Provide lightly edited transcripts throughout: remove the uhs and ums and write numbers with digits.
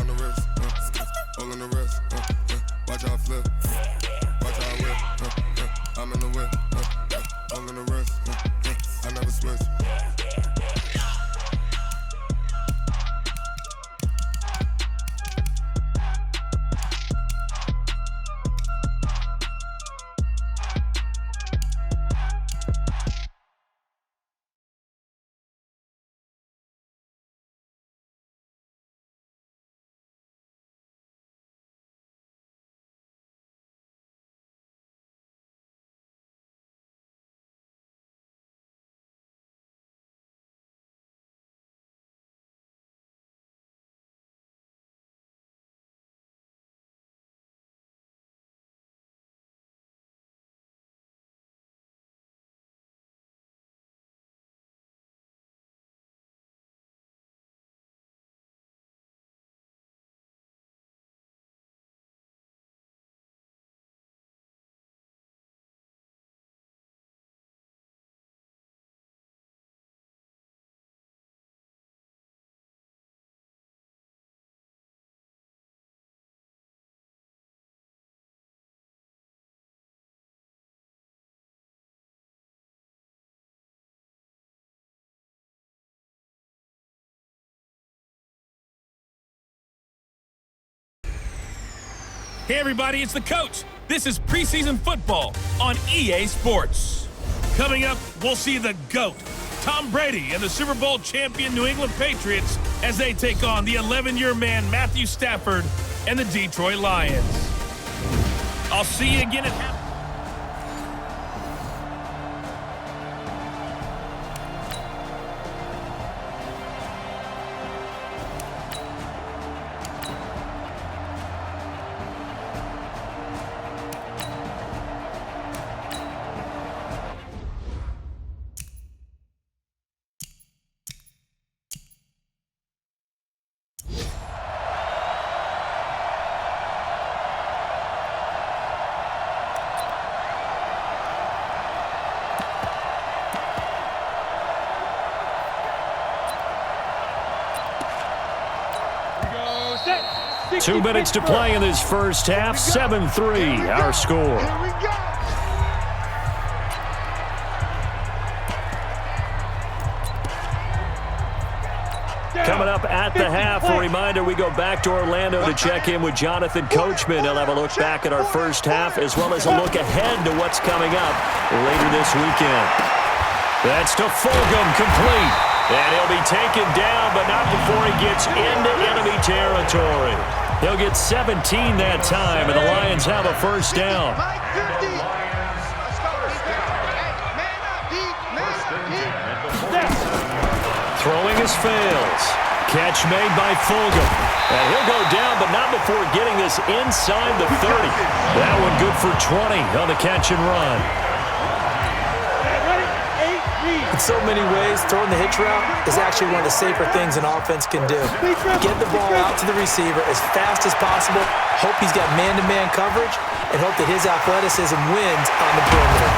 on the wrist, all on the wrist, watch how I flip, watch how I whip, I'm in the whip, all on the wrist, I never switch. Hey everybody, it's the coach. This is preseason football on EA Sports. Coming up, we'll see the GOAT, Tom Brady, and the Super Bowl champion New England Patriots as they take on the 11-year man Matthew Stafford and the Detroit Lions. I'll see you again at halftime. Set. 2 minutes to play in this first half. 7-3, our score. Coming up at the half, a reminder, we go back to Orlando to check in with Jonathan Coachman. He'll have a look back at our first half as well as a look ahead to what's coming up later this weekend. That's to Fulgham, complete. And he'll be taken down, but not before he gets into enemy territory. He'll get 17 that time, and the Lions have a first down. Throwing his fails. Catch made by Fulgham. And he'll go down, but not before getting this inside the 30. That one good for 20 on the catch and run. In so many ways, throwing the hitch route is actually one of the safer things an offense can do. Get the ball out to the receiver as fast as possible, hope he's got man-to-man coverage, and hope that his athleticism wins on the perimeter.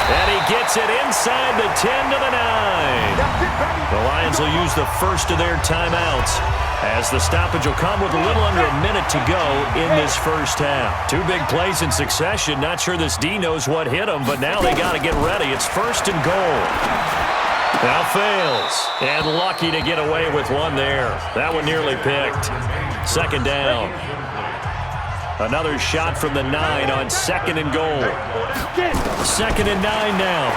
And he gets it inside the 10 to the 9. The Lions will use the first of their timeouts as the stoppage will come with a little under a minute to go in this first half. 2 big plays in succession. Not sure this D knows what hit him, but now they got to get ready. It's first and goal. Now fails. And lucky to get away with one there. That one nearly picked. Second down. Another shot from the 9 on second and goal. Second and 9 now.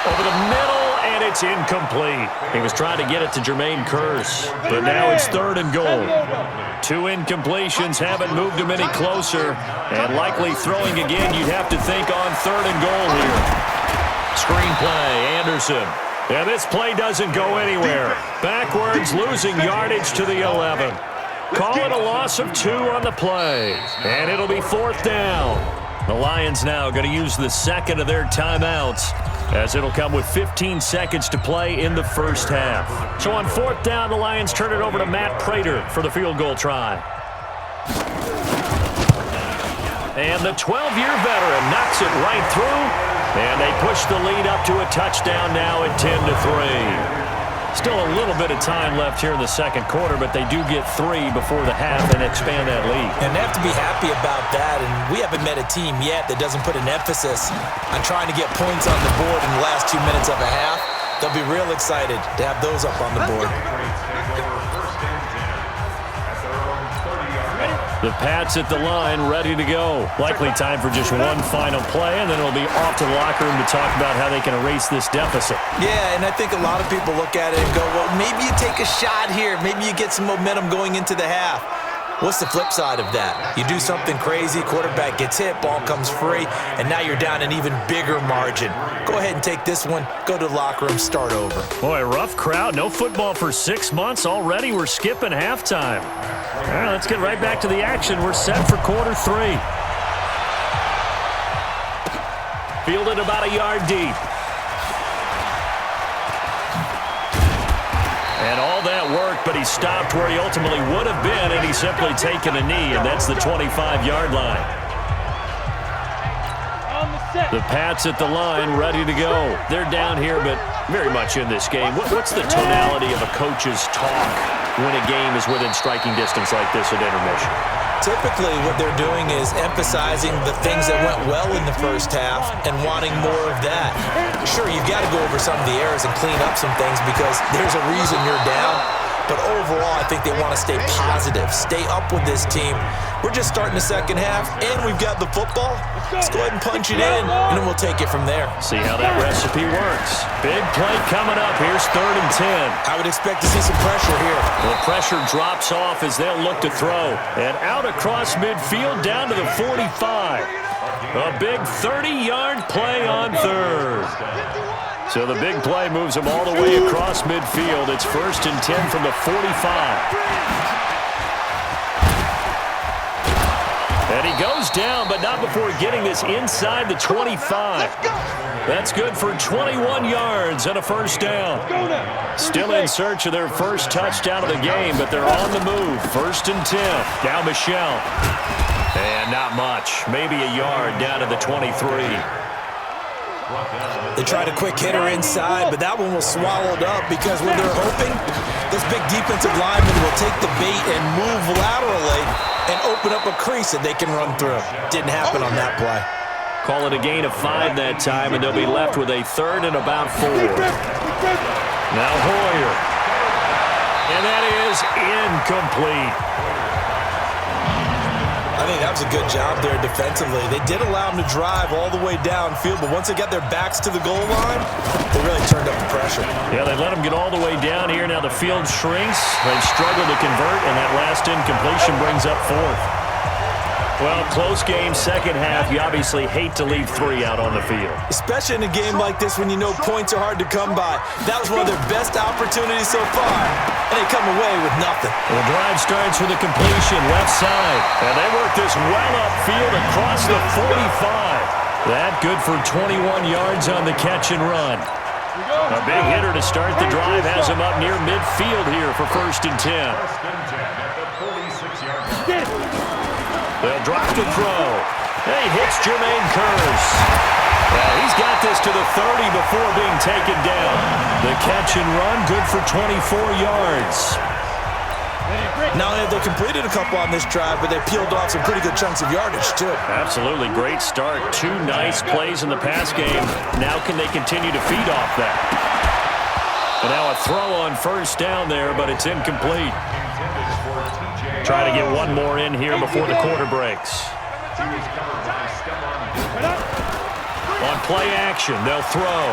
Over the middle, and it's incomplete. He was trying to get it to Jermaine Kearse, but now it's third and goal. 2 incompletions haven't moved him any closer, and likely throwing again, you'd have to think on third and goal here. Screenplay, Anderson. And this play doesn't go anywhere. Backwards, losing yardage to the 11. Call it a loss of 2 on the play, and it'll be fourth down. The Lions now going to use the second of their timeouts as it'll come with 15 seconds to play in the first half. So on fourth down, the Lions turn it over to Matt Prater for the field goal try. And the 12-year veteran knocks it right through, and they push the lead up to a touchdown now at 10-3. Still a little bit of time left here in the second quarter, but they do get 3 before the half and expand that lead. And they have to be happy about that, and we haven't met a team yet that doesn't put an emphasis on trying to get points on the board in the last 2 minutes of a half. They'll be real excited to have those up on the board. The Pats at the line, ready to go. Likely time for just one final play, and then it'll be off to the locker room to talk about how they can erase this deficit. Yeah, and I think a lot of people look at it and go, well, maybe you take a shot here. Maybe you get some momentum going into the half. What's the flip side of that? You do something crazy, quarterback gets hit, ball comes free, and now you're down an even bigger margin. Go ahead and take this one, go to the locker room, start over. Boy, rough crowd. No football for 6 months. Already we're skipping halftime. All right, let's get right back to the action. We're set for quarter 3. Fielded about a yard deep. And all that work, but he stopped where he ultimately would have been, and he's simply taken a knee, and that's the 25-yard line. The Pats at the line, ready to go. They're down here, but very much in this game. What's the tonality of a coach's talk when a game is within striking distance like this at intermission? Typically, what they're doing is emphasizing the things that went well in the first half and wanting more of that. Sure, you've got to go over some of the errors and clean up some things because there's a reason you're down. But overall, I think they want to stay positive, stay up with this team. We're just starting the second half, and we've got the football. Let's go ahead and punch it in, and then we'll take it from there. See how that recipe works. Big play coming up. Here's 3rd and 10. I would expect to see some pressure here. The pressure drops off as they'll look to throw. And out across midfield down to the 45. A big 30-yard play on 3rd. So the big play moves them all the way across midfield. It's 1st and 10 from the 45. And he goes down, but not before getting this inside the 25. That's good for 21 yards and a first down. Still in search of their first touchdown of the game, but they're on the move. 1st and 10. Now Michelle. And not much. Maybe a yard down to the 23. They tried a quick hitter inside, but that one was swallowed up because what they're hoping, this big defensive lineman will take the bait and move laterally and open up a crease that they can run through. Didn't happen on that play. Call it a gain of 5 that time, and they'll be left with a 3rd and about 4. Now Hoyer. And that is incomplete. I think that was a good job there defensively. They did allow them to drive all the way downfield, but once they got their backs to the goal line, they really turned up the pressure. Yeah, they let them get all the way down here. Now the field shrinks. They've struggled to convert, and that last incompletion brings up 4th. Well, close game, second half. You obviously hate to leave 3 out on the field. Especially in a game like this when you know points are hard to come by. That was one of their best opportunities so far, and they come away with nothing. The drive starts with a completion, left side. And they work this well upfield across the 45. That good for 21 yards on the catch and run. A big hitter to start the drive has him up near midfield here for 1st and 10. They'll drop to throw. He hits Jermaine Kearse. He's got this to the 30 before being taken down. The catch and run, good for 24 yards. Not only have they completed a couple on this drive, but they peeled off some pretty good chunks of yardage, too. Absolutely. Great start. 2 nice plays in the pass game. Now can they continue to feed off that? And now a throw on 1st down there, but it's incomplete. Try to get one more in here before the quarter breaks. On play action, they'll throw.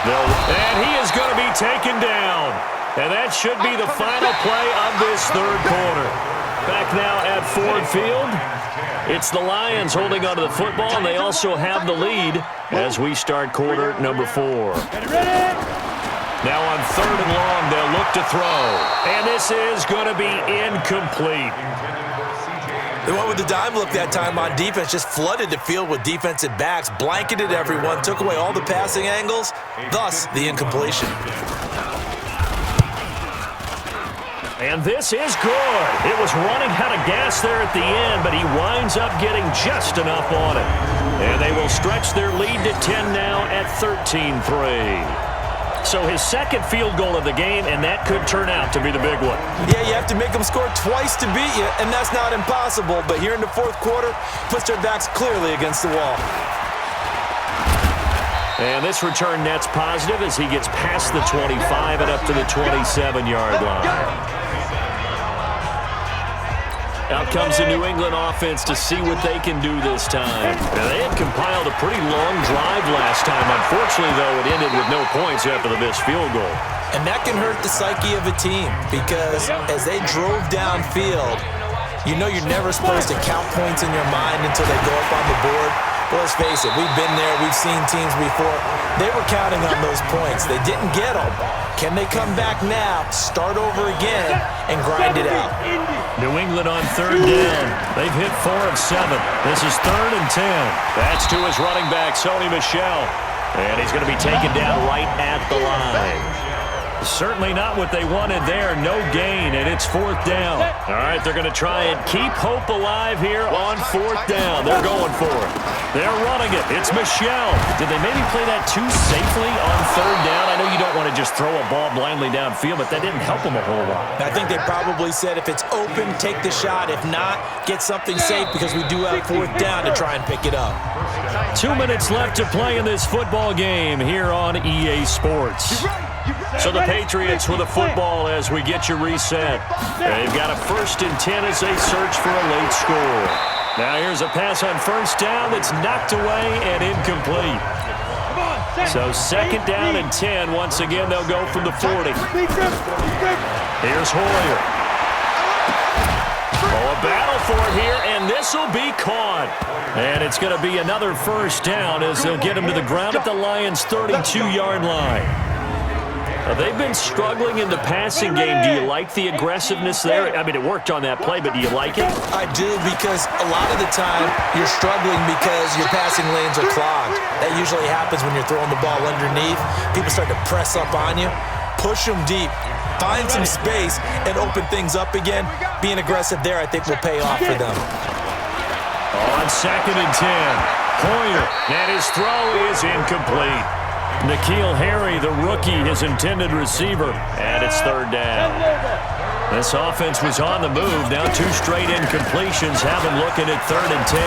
And he is going to be taken down. And that should be the final play of this 3rd quarter. Back now at Ford Field. It's the Lions holding onto the football, and they also have the lead as we start quarter number 4. Now on 3rd and long, they'll look to throw. And this is going to be incomplete. They went with the dime look that time on defense, just flooded the field with defensive backs, blanketed everyone, took away all the passing angles, thus the incompletion. And this is good. It was running out of gas there at the end, but he winds up getting just enough on it. And they will stretch their lead to 10 now at 13-3. So his second field goal of the game, and that could turn out to be the big one. Yeah, you have to make them score twice to beat you, and that's not impossible. But here in the fourth quarter, puts their backs clearly against the wall. And this return net's positive as he gets past the 25 and up to the 27-yard line. Out comes the New England offense to see what they can do this time. Now, they had compiled a pretty long drive last time. Unfortunately, though, it ended with no points after the missed field goal. And that can hurt the psyche of a team because as they drove downfield, you know you're never supposed to count points in your mind until they go up on the board. But let's face it, we've been there. We've seen teams before. They were counting on those points. They didn't get them. Can they come back now, start over again, and grind it out? New England on third down. They've hit 4 of 7. This is 3rd and 10. That's to his running back, Sony Michel. And he's going to be taken down right at the line. Certainly not what they wanted there. No gain, and it's 4th down. All right, they're going to try and keep hope alive here on 4th down. They're going for it. They're running it. It's Michel. Did they maybe play that too safely on 3rd down? I know you don't want to just throw a ball blindly downfield, but that didn't help them a whole lot. I think they probably said if it's open, take the shot. If not, get something safe because we do have 4th down to try and pick it up. 2 minutes left to play in this football game here on EA Sports. So the Patriots with a football as we get you reset. They've got a 1st and 10 as they search for a late score. Now here's a pass on 1st down that's knocked away and incomplete. So 2nd down and 10. Once again, they'll go from the 40. Here's Hoyer. Oh, a battle for it here, and this will be caught. And it's going to be another 1st down as they'll get him to the ground at the Lions' 32-yard line. They've been struggling in the passing game. Do you like the aggressiveness there? I mean, it worked on that play, but do you like it? I do because a lot of the time you're struggling because your passing lanes are clogged. That usually happens when you're throwing the ball underneath. People start to press up on you. Push them deep. Find some space and open things up again. Being aggressive there, I think, will pay off for them. On 2nd and 10, Hoyer, and his throw is incomplete. N'Keal Harry, the rookie, his intended receiver, and it's 3rd down. This offense was on the move. Now 2 straight incompletions have him looking at 3rd and 10.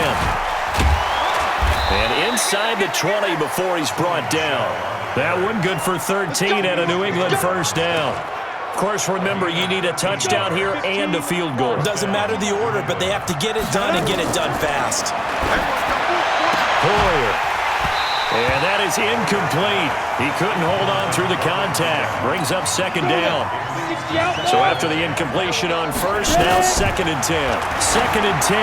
And inside the 20 before he's brought down. That one good for 13 and a New England 1st down. Of course, remember, you need a touchdown here and a field goal. Doesn't matter the order, but they have to get it done and get it done fast. Hoyer. And that is incomplete. He couldn't hold on through the contact. Brings up 2nd down. So after the incompletion on 1st, now 2nd and 10. 2nd and 10.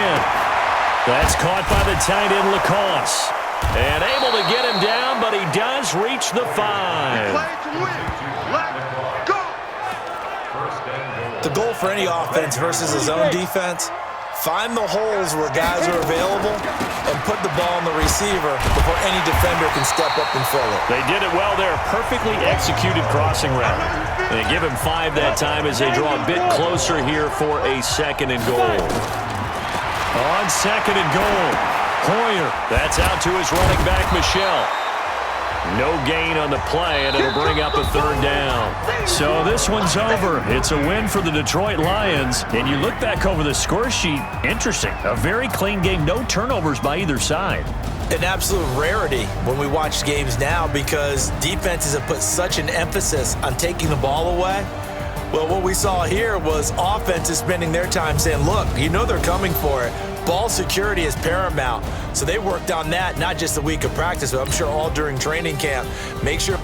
That's caught by the tight end, Lacoste. And able to get him down, but he does reach the 5. The goal for any offense versus his own defense, find the holes where guys are available and put the ball on the receiver before any defender can step up and fill it. They did it well there. Perfectly executed crossing route. They give him 5 that time as they draw a bit closer here for a 2nd and goal. On 2nd and goal, Hoyer. That's out to his running back, Michel. No gain on the play, and it'll bring up a 3rd down. So this one's over. It's a win for the Detroit Lions. And you look back over the score sheet, interesting. A very clean game, no turnovers by either side. An absolute rarity when we watch games now because defenses have put such an emphasis on taking the ball away. Well, what we saw here was offenses spending their time saying, look, you know they're coming for it. Ball security is paramount. So they worked on that, not just a week of practice, but I'm sure all during training camp. Make sure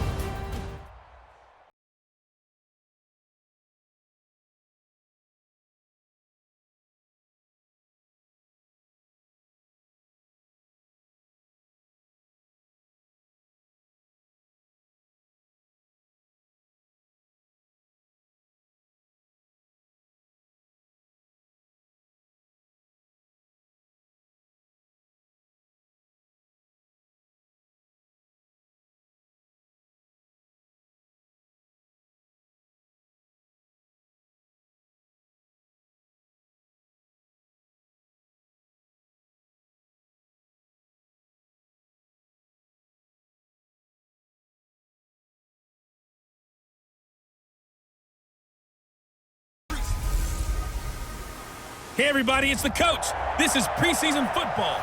Hey, everybody, it's the coach. This is preseason football.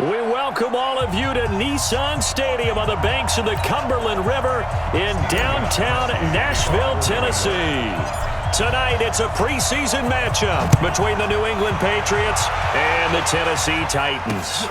We welcome all of you to Nissan Stadium on the banks of the Cumberland River in downtown Nashville, Tennessee. Tonight, it's a preseason matchup between the New England Patriots and the Tennessee Titans.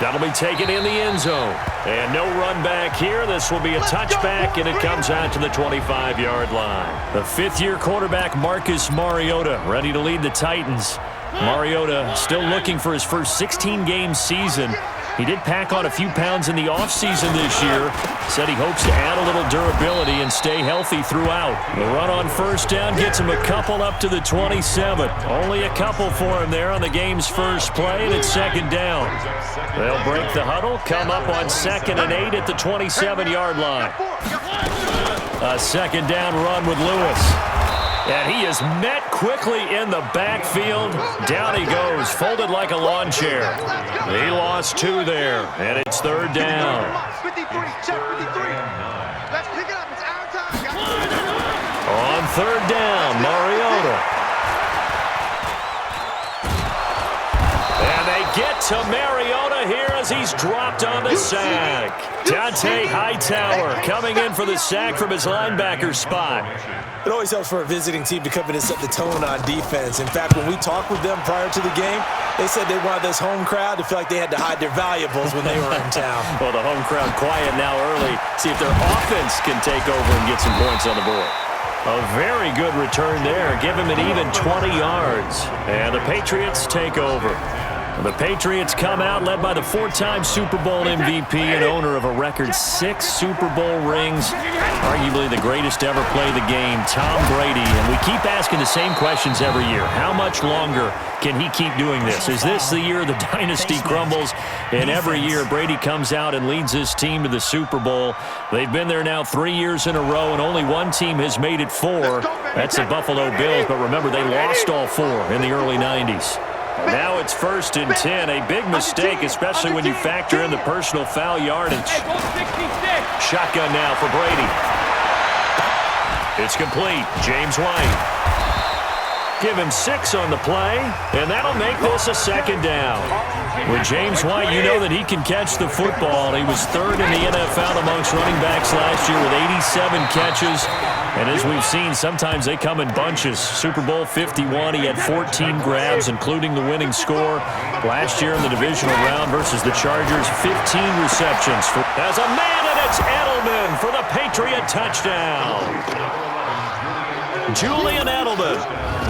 That'll be taken in the end zone. And no run back here. This will be a touchback, and it comes out to the 25-yard line. The fifth-year quarterback, Marcus Mariota, ready to lead the Titans. Mariota still looking for his first 16-game season. He did pack on a few pounds in the offseason this year. Said he hopes to add a little durability and stay healthy throughout. The run on first down gets him a couple up to the 27. Only a couple for him there on the game's first play, and it's second down. They'll break the huddle, come up on 2nd and 8 at the 27-yard line. A second down run with Lewis. And he is met quickly in the backfield. Down he goes, folded like a lawn chair. He lost 2 there, and it's third down. 53, check 53. Let's pick it up. It's our time, guys. On third down, Mariota. And they get to Mariota here as he's dropped on the sack. Dante Hightower coming in for the sack from his linebacker spot. It always helps for a visiting team to come in and set the tone on defense. In fact, when we talked with them prior to the game, they said they wanted this home crowd to feel like they had to hide their valuables when they were in town. Well, the home crowd quiet now early. See if their offense can take over and get some points on the board. A very good return there. Give him an even 20 yards. And the Patriots take over. The Patriots come out led by the 4-time Super Bowl MVP and owner of a record 6 Super Bowl rings, arguably the greatest to ever play the game, Tom Brady. And we keep asking the same questions every year. How much longer can he keep doing this? Is this the year the dynasty crumbles? And every year Brady comes out and leads his team to the Super Bowl. They've been there now 3 years in a row, and only one team has made it 4. That's the Buffalo Bills. But remember, they lost all 4 in the early 90s. Now it's 1st and 10. A big mistake, especially when you factor in the personal foul yardage. Shotgun now for Brady. It's complete. James White. Give him 6 on the play, and that'll make this a second down. With James White, you know that he can catch the football. He was 3rd in the NFL amongst running backs last year with 87 catches. And as we've seen, sometimes they come in bunches. Super Bowl 51, he had 14 grabs, including the winning score. Last year in the divisional round versus the Chargers, 15 receptions. As a man, and it's Edelman for the Patriot touchdown. Julian Edelman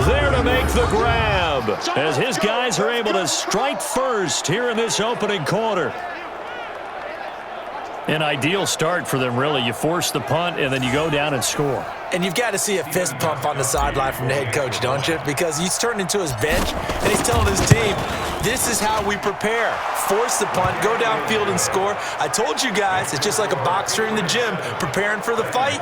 there to make the grab as his guys are able to strike first here in this opening quarter. An ideal start for them, really. You force the punt, and then you go down and score. And you've got to see a fist pump on the sideline from the head coach, don't you? Because he's turned into his bench, and he's telling his team, this is how we prepare. Force the punt, go downfield and score. I told you guys, it's just like a boxer in the gym preparing for the fight.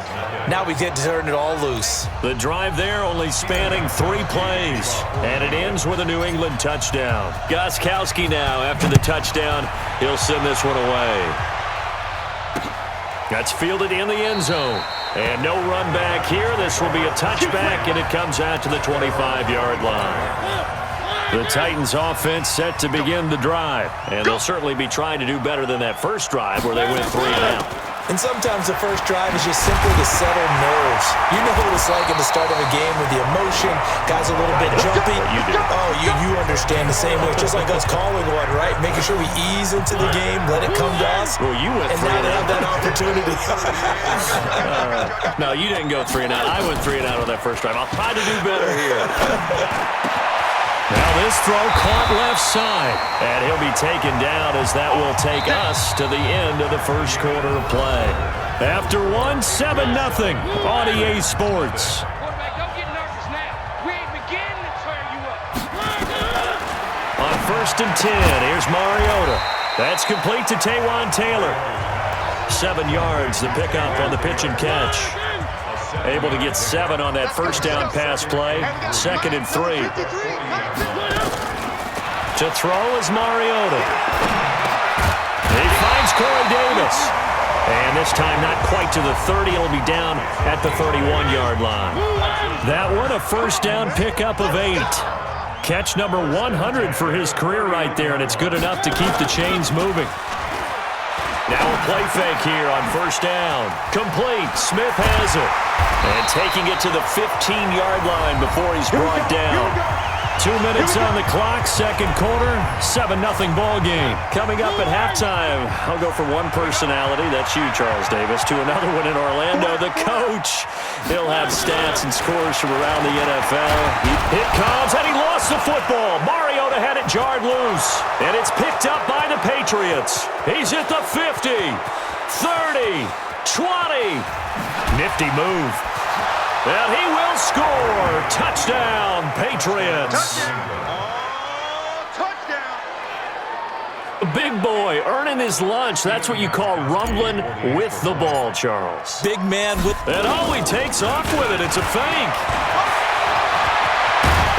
Now we get to turn it all loose. The drive there only spanning 3 plays, and it ends with a New England touchdown. Gostkowski now, after the touchdown, he'll send this one away. That's fielded in the end zone. And no run back here. This will be a touchback, and it comes out to the 25-yard line. The Titans offense set to begin the drive, and they'll certainly be trying to do better than that first drive where they went 3 and out. And sometimes the first drive is just simply to settle nerves. You know what it's like at the start of a game with the emotion. Guys a little bit jumpy. You do. Oh, you understand the same way. It's just like us calling one, right? Making sure we ease into the game, let it come to us. Well, you went 3 and now and they out. have that opportunity. No, you didn't go 3 and out. I went 3 and out on that first drive. I'll try to do better here. Now this throw caught left side, and he'll be taken down as that will take us to the end of the first quarter of play. After 1, 7-0 on EA Sports. Quarterback, don't get nervous now. We ain't beginning to turn you up. On 1st and 10, here's Mariota. That's complete to Taywan Taylor. 7 yards, the pickup on the pitch and catch. Able to get 7 on that first down pass play. 2nd and 3. To throw is Mariota. He finds Corey Davis. And this time not quite to the 30. It'll be down at the 31-yard line. That one a first down pickup of 8. Catch number 100 for his career right there, and it's good enough to keep the chains moving. Now a play fake here on first down. Complete. Smith has it. And taking it to the 15-yard line before he's brought down. 2 minutes on the clock, second quarter, 7-0 ball game. Coming up at halftime, I'll go from one personality, that's you, Charles Davis, to another one in Orlando, the coach. He'll have stats and scores from around the NFL. It comes, and he lost the football. Mariota had it jarred loose, and it's picked up by the Patriots. He's at the 50, 30, 20. Nifty move. And he will score. Touchdown, Patriots. Big boy earning his lunch. That's what you call rumbling with the ball, Charles. Big man with... And he takes off with it. It's a fake.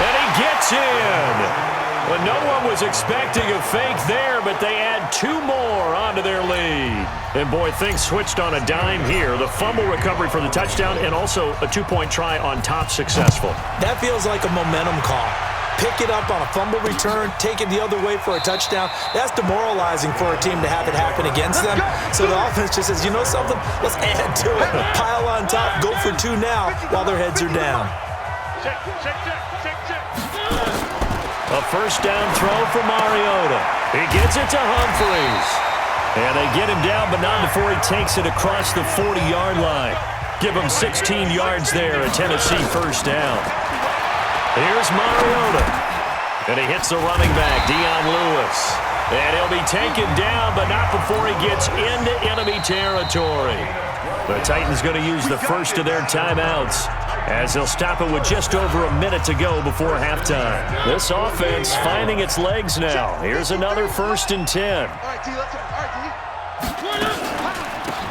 And he gets in. Well, no one was expecting a fake there, but they add 2 more onto their lead. And, boy, things switched on a dime here. The fumble recovery for the touchdown and also a 2-point try on top successful. That feels like a momentum call. Pick it up on a fumble return, take it the other way for a touchdown. That's demoralizing for a team to have it happen against them. So the offense just says, you know something? Let's add to it. Pile on top, go for 2 now while their heads are down. A first down throw for Mariota. He gets it to Humphries. And they get him down, but not before he takes it across the 40-yard line. Give him 16 yards there, a Tennessee first down. Here's Mariota. And he hits the running back, Dion Lewis. And he'll be taken down, but not before he gets into enemy territory. The Titans going to use the first of their timeouts as they'll stop it with just over a minute to go before halftime. This offense finding its legs now. Here's another 1st and 10.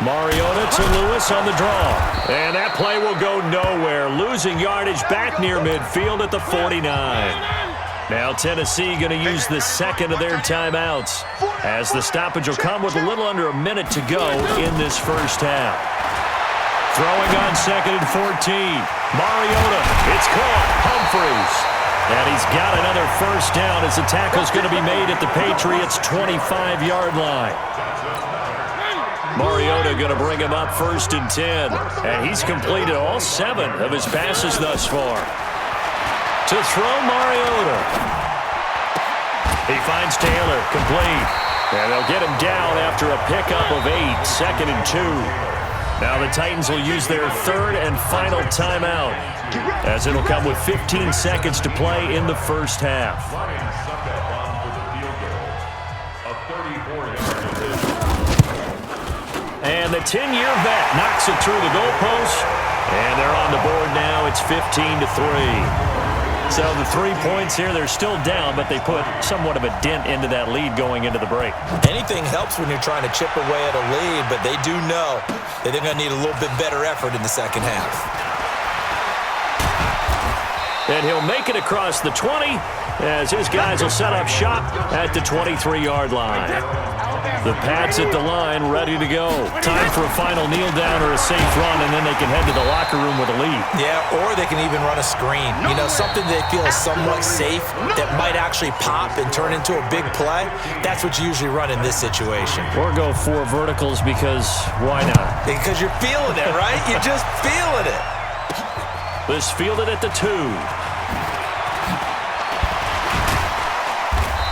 Mariota to Lewis on the draw. And that play will go nowhere. Losing yardage back near midfield at the 49. Now Tennessee going to use the second of their timeouts as the stoppage will come with a little under a minute to go in this first half. Throwing on 2nd and 14. Mariota, it's caught. Humphries. And he's got another first down as the tackle's going to be made at the Patriots' 25-yard line. Mariota going to bring him up 1st and 10. And he's completed all 7 of his passes thus far. To throw Mariota. He finds Taylor, complete. And they'll get him down after a pickup of 8, 2nd and 2. Now the Titans will use their 3rd and final timeout as it'll come with 15 seconds to play in the first half. And the 10-year vet knocks it through the goalpost. And they're on the board now. It's 15-3. So the 3 points here, they're still down, but they put somewhat of a dent into that lead going into the break. Anything helps when you're trying to chip away at a lead, but they do know that they're going to need a little bit better effort in the second half. And he'll make it across the 20 as his guys will set up shop at the 23-yard line. The Pats at the line, ready to go. Time for a final kneel down or a safe run, and then they can head to the locker room with a lead. Yeah, or they can even run a screen. You know, something they feel is somewhat safe that might actually pop and turn into a big play. That's what you usually run in this situation. Or go 4 verticals because why not? Because you're feeling it, right? You're just feeling it. This fielded at the 2.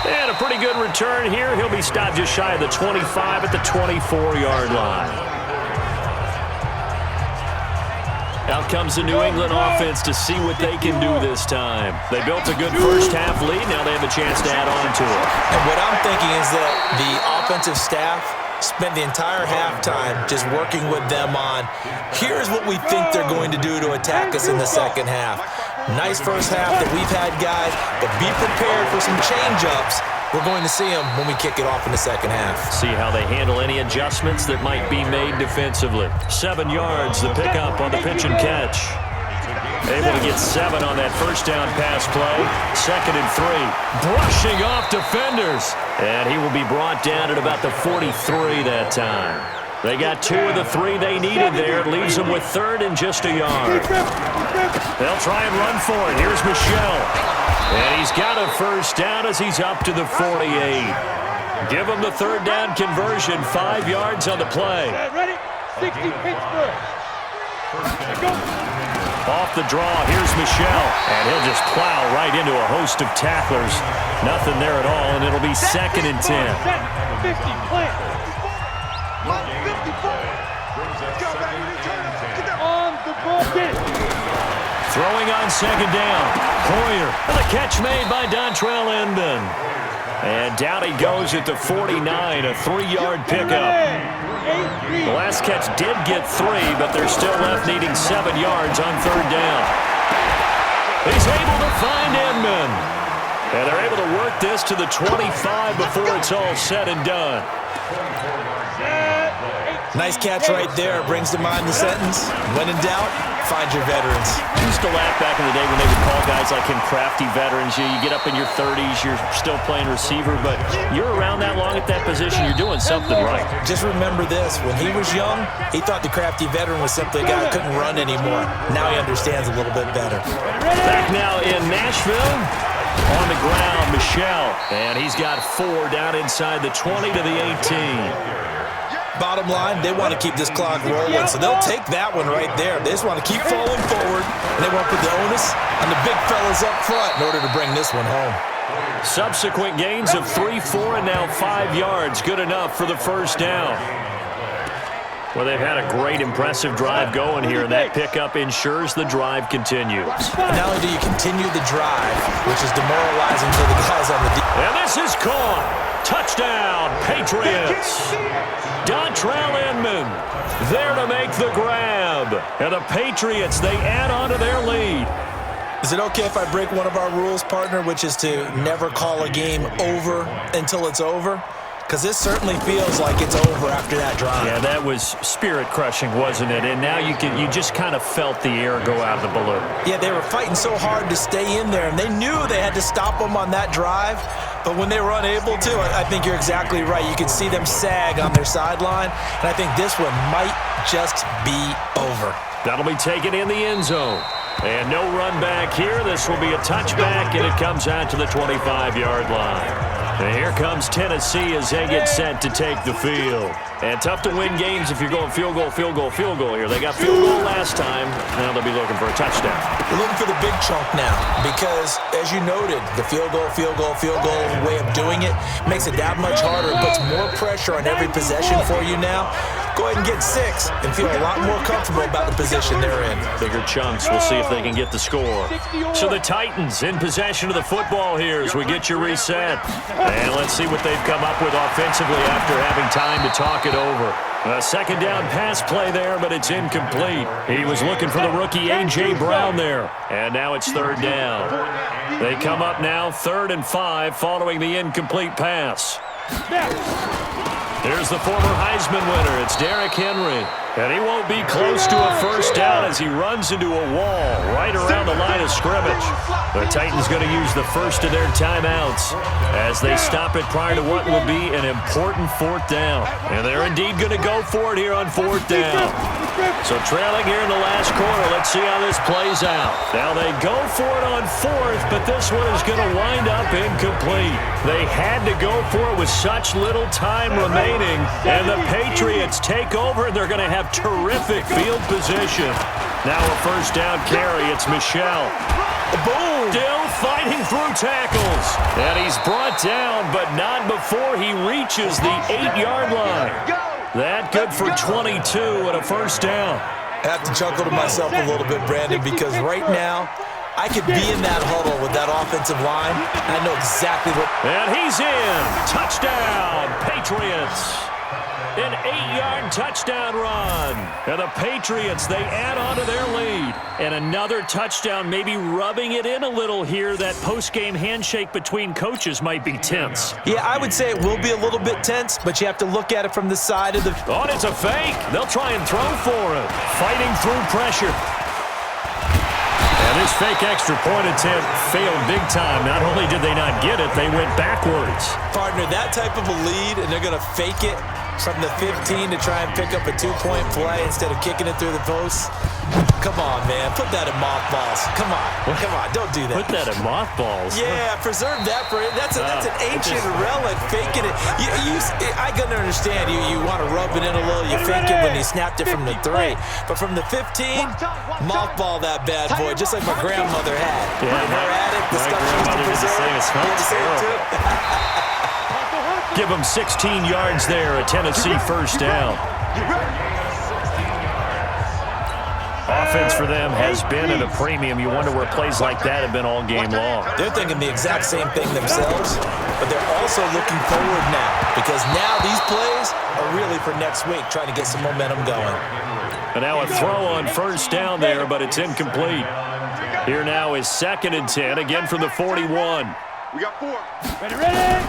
And a pretty good return here. He'll be stopped just shy of the 25 at the 24-yard line. Out comes the New England offense to see what they can do this time. They built a good first half lead. Now they have a chance to add on to it. And what I'm thinking is that the offensive staff spent the entire halftime just working with them on, here's what we think they're going to do to attack us in the second half. Nice first half that we've had, guys, but be prepared for some change-ups. We're going to see them when we kick it off in the second half. See how they handle any adjustments that might be made defensively. 7 yards, the pickup on the pitch and catch. Able to get 7 on that first down pass play. 2nd and 3. Brushing off defenders. And he will be brought down at about the 43 that time. They got 2 of the 3 they needed there. It leaves them with 3rd and just a yard. They'll try and run for it. Here's Michelle. And he he's got a first down as he's up to the 48. Give him the third down conversion, 5 yards on the play. Ready? 60 Pittsburgh. Go. Off the draw, here's Michel, and he'll just plow right into a host of tacklers. Nothing there at all, and it'll be 2nd and 10. 50, plant. On the ball, get it. Throwing on 2nd down. Poyer, the catch made by Dontrell Inman. And down he goes at the 49, a 3-yard pickup. The last catch did get 3, but they're still left needing 7 yards on 3rd down. He's able to find Inman. And they're able to work this to the 25 before it's all said and done. Nice catch right there. Brings to mind the sentence, when in doubt, find your veterans. I used to laugh back in the day when they would call guys like him crafty veterans. You get up in your 30s, you're still playing receiver, but you're around that long at that position, you're doing something right. Just remember this. When he was young, he thought the crafty veteran was simply a guy who couldn't run anymore. Now he understands a little bit better. Back now in Nashville. On the ground, Michel. And he's got 4 down inside the 20 to the 18. Bottom line, they want to keep this clock rolling, so they'll take that one right there. They just want to keep falling forward, and they want to put the onus on the big fellas up front in order to bring this one home. Subsequent gains of 3, 4, and now 5 yards. Good enough for the first down. Well, they've had a great, impressive drive going here, and that pickup ensures the drive continues. And not only do you continue the drive, which is demoralizing for the guys on the defense. And this is caught. Touchdown, Patriots. Dontrell Inman there to make the grab. And the Patriots, they add on to their lead. Is it okay if I break one of our rules, partner, which is to never call a game over until it's over? Because this certainly feels like it's over after that drive. Yeah, that was spirit-crushing, wasn't it? And now you just kind of felt the air go out of the balloon. Yeah, they were fighting so hard to stay in there, and they knew they had to stop them on that drive. But when they were unable to, I think you're exactly right. You could see them sag on their sideline, and I think this one might just be over. That'll be taken in the end zone. And no run back here. This will be a touchback, and it comes out to the 25-yard line. And here comes Tennessee as they get set to take the field. And tough to win games if you're going field goal, field goal, field goal here. They got field goal last time. Now they'll be looking for a touchdown. We're looking for the big chunk now because, as you noted, the field goal way of doing it makes it that much harder. It puts more pressure on every possession for you now. Go ahead and get 6 and feel a lot more comfortable about the position they're in. Bigger chunks. We'll see if they can get the score. So the Titans in possession of the football here as we get you reset. And let's see what they've come up with offensively after having time to talk it over. A 2nd down pass play there, but it's incomplete. He was looking for the rookie A.J. Brown there. And now it's 3rd down. They come up now 3rd and 5 following the incomplete pass. Here's the former Heisman winner. It's Derrick Henry. And he won't be close to a first down as he runs into a wall right around the line of scrimmage. The Titans going to use the first of their timeouts as they stop it prior to what will be an important 4th down. And they're indeed going to go for it here on 4th down. So trailing here in the last quarter, let's see how this plays out. Now they go for it on 4th, but this one is going to wind up incomplete. They had to go for it with such little time remaining, and the Patriots take over, and they're going to have terrific field position. Now a first down carry. It's Michel. Boom! Still fighting through tackles. And he's brought down, but not before he reaches the 8-yard line. That good for 22 and a first down. I have to chuckle to myself a little bit, Brandon, because right now I could be in that huddle with that offensive line, and I know exactly what... And he's in. Touchdown, Patriots. An 8-yard touchdown run. And the Patriots, they add on to their lead. And another touchdown, maybe rubbing it in a little here. That post-game handshake between coaches might be tense. Yeah, I would say it will be a little bit tense, but you have to look at it from the side of the... Oh, and it's a fake. They'll try and throw for it. Fighting through pressure. And this fake extra point attempt failed big time. Not only did they not get it, they went backwards. Partner, that type of a lead, and they're going to fake it. From the 15 to try and pick up a 2-point play instead of kicking it through the post. Come on, man. Put that in mothballs. Come on. Don't do that. Put that in mothballs? Yeah, preserve that for it. That's an ancient relic. Faking it. I can understand. You want to rub it in a little. You fake it when you snapped it from the 3. But from the 15, mothball that bad boy, just like my grandmother had. Yeah, in her attic, the stuff she used to preserve. You had to say it too. Give them 16 yards there, a Tennessee first down. Offense for them has been at a premium. You wonder where plays like that have been all game long. They're thinking the exact same thing themselves, but they're also looking forward now because now these plays are really for next week, trying to get some momentum going. And now a throw on first down there, but it's incomplete. Here now is 2nd and 10, again from the 41. We got 4. Ready.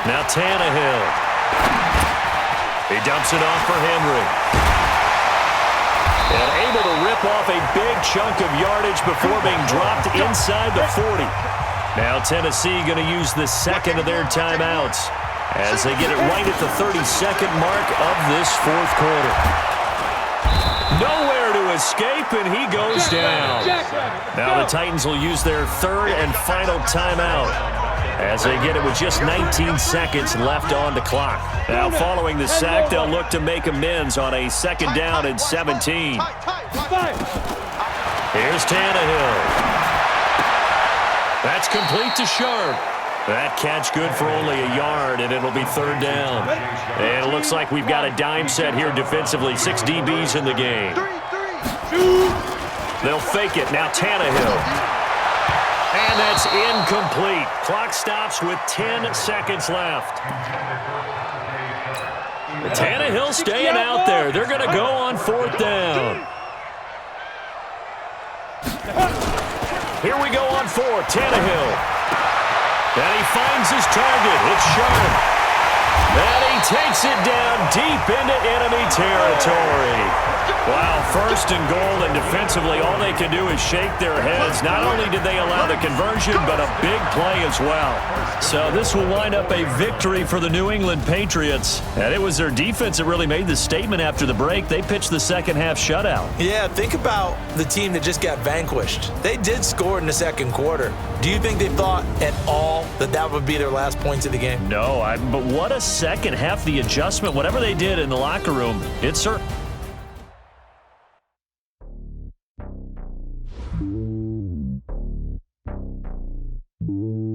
Now Tannehill. He dumps it off for Henry. And able to rip off a big chunk of yardage before being dropped inside the 40. Now Tennessee going to use the second of their timeouts as they get it right at the 32nd mark of this 4th quarter. Nowhere to escape, and he goes down. Now the Titans will use their 3rd and final timeout as they get it with just 19 seconds left on the clock. Now following the sack, they'll look to make amends on a 2nd down and 17. Here's Tannehill. That's complete to Sharp. That catch good for only a yard, and it'll be 3rd down. And it looks like we've got a dime set here defensively. 6 DBs in the game. They'll fake it. Now Tannehill. And that's incomplete. Clock stops with 10 seconds left. Tannehill staying out there. They're going to go on 4th down. Here we go on 4th. Tannehill. And he finds his target. It's Sharp. And he takes it down deep into enemy territory. Wow, 1st and goal, and defensively all they can do is shake their heads. Not only did they allow the conversion, but a big play as well. So this will wind up a victory for the New England Patriots. And it was their defense that really made the statement after the break. They pitched the second half shutout. Yeah, think about the team that just got vanquished. They did score in the 2nd quarter. Do you think they thought at all that would be their last points of the game? No, but what a second half, the adjustment, whatever they did in the locker room, it's certainly. You